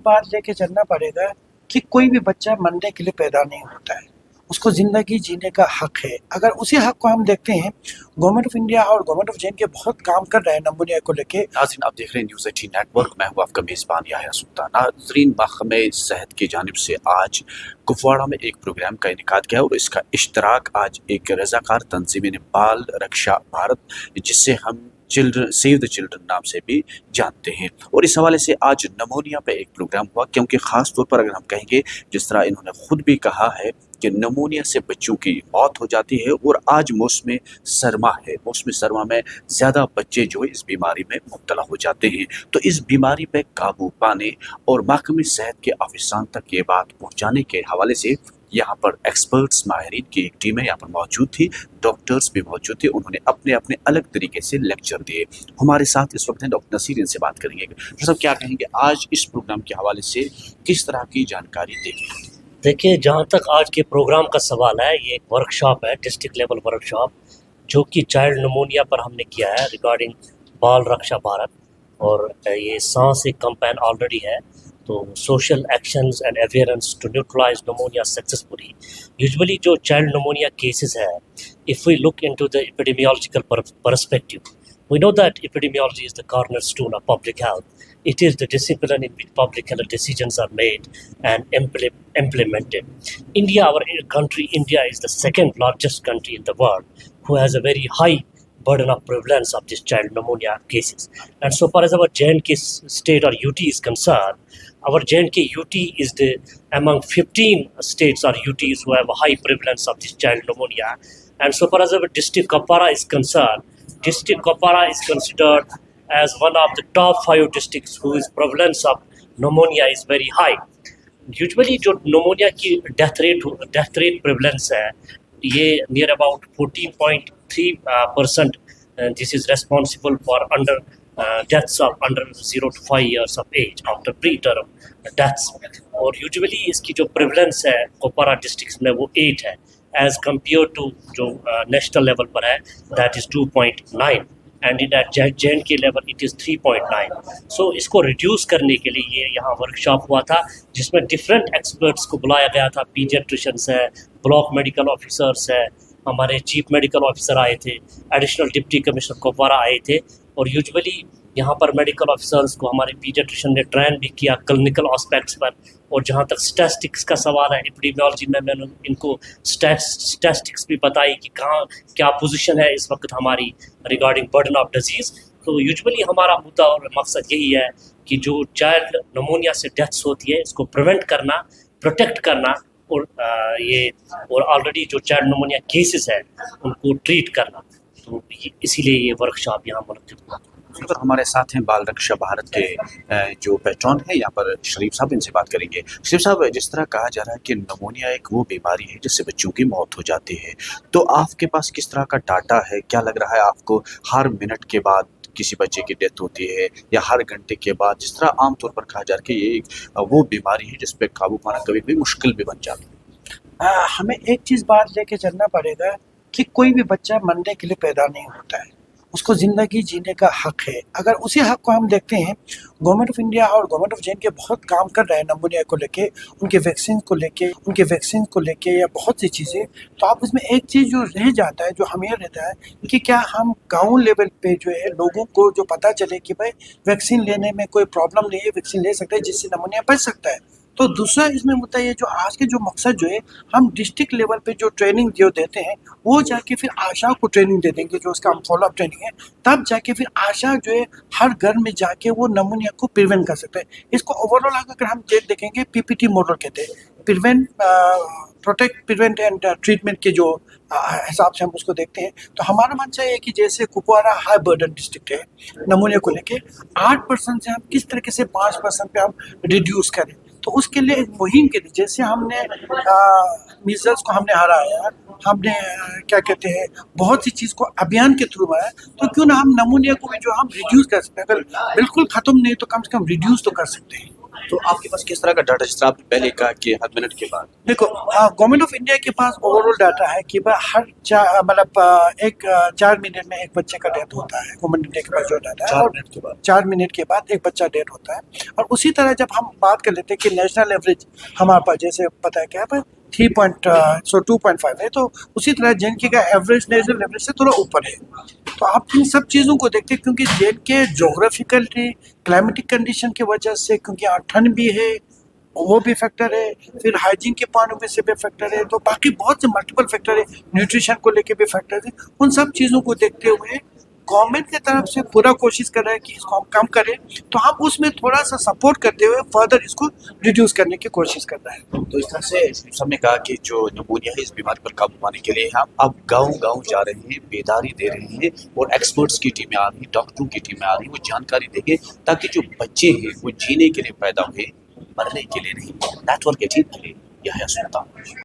बात लेके चलना पड़ेगा कि कोई भी बच्चा मरने के लिए पैदा नहीं होता है, उसको ज़िंदगी जीने का हक है। अगर उसी हक को हम देखते हैं, गवर्नमेंट ऑफ इंडिया और गवर्नमेंट ऑफ जे बहुत काम कर रहे हैं नमूनिया को लेके। नाज़रीन, आप देख रहे हैं न्यूज़ 18 नेटवर्क। मैं हूँ आपका मेज़बान याह्या सुल्तान। नाज़रीन, महकमे सेहत की जानिब से आज कुपवाड़ा में एक प्रोग्राम का इनेकाद किया और इसका इश्तराक आज एक रज़ाकार तंजीम ने बाल रक्षा भारत, जिससे हम चिल्ड्रन सेव द चिल्ड्रन नाम से भी जानते हैं, और इस हवाले से आज नमूनिया पे एक प्रोग्राम हुआ। क्योंकि ख़ास तौर पर अगर हम कहेंगे, जिस तरह इन्होंने ख़ुद भी कहा है कि नमूनिया से बच्चों की मौत हो जाती है, और आज मौसम सरमा है, मौसम सरमा में ज़्यादा बच्चे जो है इस बीमारी में मुब्तला हो जाते हैं। तो इस बीमारी पे काबू पाने और महकमे सेहत के अफसरान तक ये बात पहुँचाने के हवाले से यहाँ पर एक्सपर्ट्स, माहिरीन की एक टीम है यहाँ पर मौजूद थी, डॉक्टर्स भी मौजूद थे। उन्होंने अपने अपने अलग तरीके से लेक्चर दिए। हमारे साथ इस वक्त हैं डॉक्टर नसीर, इनसे बात करेंगे। डॉक्टर साहब, क्या कहेंगे आज इस प्रोग्राम के हवाले से, किस तरह की जानकारी देंगे? देखिए, जहाँ तक आज के प्रोग्राम का सवाल है, ये एक वर्कशॉप है, डिस्ट्रिक्ट लेवल वर्कशॉप, जो कि चाइल्ड नमोनिया पर हमने किया है रिगार्डिंग बाल रक्षा भारत। और ये सांस एक कैंपेन ऑलरेडी है, तो social actions and awareness to neutralise pneumonia successfully. Usually जो चाइल्ड नमोनिया केसेस है, if we look into the epidemiological perspective, we know that epidemiology is the cornerstone of public health. It is the discipline in which public health decisions are made and implemented. Our country, India is the second largest country in the world who has a very high burden of prevalence of this child pneumonia cases. And so far as our J&K state or UT is concerned, our J&K UT is among 15 states or UTs who have a high prevalence of this child pneumonia. And so far as our district Kupwara is concerned, District Kupwara is considered as one of the top 5 districts whose prevalence of pneumonia is very high. Usually जो pneumonia की death rate prevalence है, ये near about 14.3%. This is responsible for deaths of under 0 to 5 years of age after preterm deaths. और usually इसकी जो prevalence है Kupwara district में वो 8 है, एज कम्पेयर टू जो नेशनल लेवल पर है, that is 2.9, and in at J&K level it is 3.9. So इसको रिड्यूस करने के लिए ये यहाँ वर्कशॉप हुआ था, जिसमें डिफरेंट एक्सपर्ट्स को बुलाया गया था। पीडियाट्रिशियंस है, ब्लॉक मेडिकल ऑफिसर्स है, हमारे चीफ मेडिकल ऑफिसर आए थे, एडिशनल डिप्टी कमिश्नर कुपवारा आए थे। और यूजुअली यहाँ पर मेडिकल ऑफिसर्स को हमारे पीडियाट्रिशियन ने ट्रेन भी किया क्लिनिकल एस्पेक्ट्स पर। और जहाँ तक स्टैटिस्टिक्स का सवाल है, एपिडेमियोलॉजी में मैंने इनको स्टैटिस्टिक्स भी बताई कि कहाँ क्या पोजीशन है इस वक्त हमारी रिगार्डिंग बर्डन ऑफ डिजीज़। तो यूजुअली हमारा मुद्दा और मकसद यही है कि जो चाइल्ड नमोनिया से डेथ्स होती है, इसको प्रिवेंट करना, प्रोटेक्ट करना, और ऑलरेडी जो चाइल्ड नमोनिया केसेस है उनको ट्रीट करना। तो इसीलिए ये वर्कशॉप यहाँ मुनक्किद हुआ। तो हमारे साथ हैं बाल रक्षा भारत के जो पैट्रॉन है यहाँ पर शरीफ साहब, इनसे बात करेंगे। शरीफ साहब, जिस तरह कहा जा रहा है कि नमोनिया एक वो बीमारी है जिससे बच्चों की मौत हो जाती है, तो आपके पास किस तरह का डाटा है? क्या लग रहा है आपको, हर मिनट के बाद किसी बच्चे की डेथ होती है या हर घंटे के बाद, जिस तरह आमतौर पर कहा जा रहा है कि ये वो बीमारी है जिस पर काबू पाना कभी कभी मुश्किल भी बन जाता है? हमें एक चीज़ बात लेके चलना पड़ेगा कि कोई भी बच्चा मरने के लिए पैदा नहीं होता है, उसको ज़िंदगी जीने का हक है। अगर उसी हक को हम देखते हैं, गवर्नमेंट ऑफ इंडिया और गवर्नमेंट ऑफ जे बहुत काम कर रहे हैं नमूनिया को लेके, उनके वैक्सीन को लेके या बहुत सी चीज़ें। तो आप इसमें एक चीज़ जो रह जाता है, जो हमें रहता है कि क्या हम गांव लेवल पे जो है लोगों को जो पता चले कि भाई वैक्सीन लेने में कोई प्रॉब्लम नहीं है, वैक्सीन ले सकते हैं जिससे नमूनिया बच सकता है। तो दूसरा इसमें मुद्दा ये, जो आज के जो मकसद जो है, हम डिस्ट्रिक्ट लेवल पे जो ट्रेनिंग जो देते हैं, वो जाके फिर आशा को ट्रेनिंग दे देंगे, जो उसका हम फॉलोअप ट्रेनिंग है, तब जाके फिर आशा जो है हर घर में जाके वो नमूनिया को प्रिवेंट कर सकते हैं। इसको ओवरऑल अगर हम देखेंगे, PPT मॉडल कहते हैं, प्रिवेंट एंड ट्रीटमेंट के जो हिसाब से हम उसको देखते हैं। तो हमारा मानना है कि जैसे कुपवारा हाई बर्डन डिस्ट्रिक्ट है नमूनिया को लेके, 8% से हम किस तरीके से 5% पे हम रिड्यूस करें। तो उसके लिए एक मुहिम के लिए, जैसे हमने मीजल्स को हमने हराया, हमने क्या कहते हैं बहुत सी चीज़ को अभियान के थ्रू आया, तो क्यों ना हम नमूनिया को भी जो हम रिड्यूस कर सकते हैं, अगर बिल्कुल ख़त्म नहीं तो कम से कम रिड्यूस तो कर सकते हैं। तो आपके पास किस तरह का डाटा, जिस तरह आपने पहले कहा कि हर मिनट के बाद? देखो, गवर्नमेंट ऑफ इंडिया के पास ओवरऑल डाटा है कि भाई हर मतलब 4 मिनट में एक बच्चे का डेथ होता है। गवर्नमेंट इंडिया के पास जो डाटा है, 4 मिनट के बाद 4 मिनट के बाद एक बच्चा डेथ होता है। और उसी तरह जब हम बात कर लेते हैं कि नेशनल एवरेज हमारे पास जैसे पता है क्या है 2.5 है, तो उसी तरह जेएनके का एवरेज नेशनल एवरेज से थोड़ा ऊपर है। तो आप इन सब चीज़ों को देखते हैं क्योंकि जेएनके जोग्राफिकली क्लाइमेटिक कंडीशन की वजह से, क्योंकि यहाँ ठंड भी है वो भी फैक्टर है, फिर हाइजीन के पॉइंट ऑफ व्यू से भी फैक्टर है, तो बाकी बहुत से मल्टीपल फैक्टर है, न्यूट्रिशन को लेके भी फैक्टर है। उन सब चीज़ों को देखते हुए गवर्नमेंट की तरफ से पूरा कोशिश कर रहा है कि इसको हम कम करें, तो हम उसमें थोड़ा सा सपोर्ट करते हुए फर्दर इसको रिड्यूस करने की कोशिश कर रहे हैं। तो इस तरह से सबने कहा कि जो निमोनिया है इस बीमारी पर काबू पाने के लिए हम अब गांव-गांव जा रहे हैं, बेदारी दे रहे हैं और एक्सपर्ट्स की टीमें आ रही हैं, डॉक्टरों की टीमें आ रही हैं, वो जानकारी देंगे ताकि जो बच्चे हैं वो जीने के लिए पैदा हुए, मरने के लिए नहीं। नेटवर्क 18 के लिए यह है सुल्तान।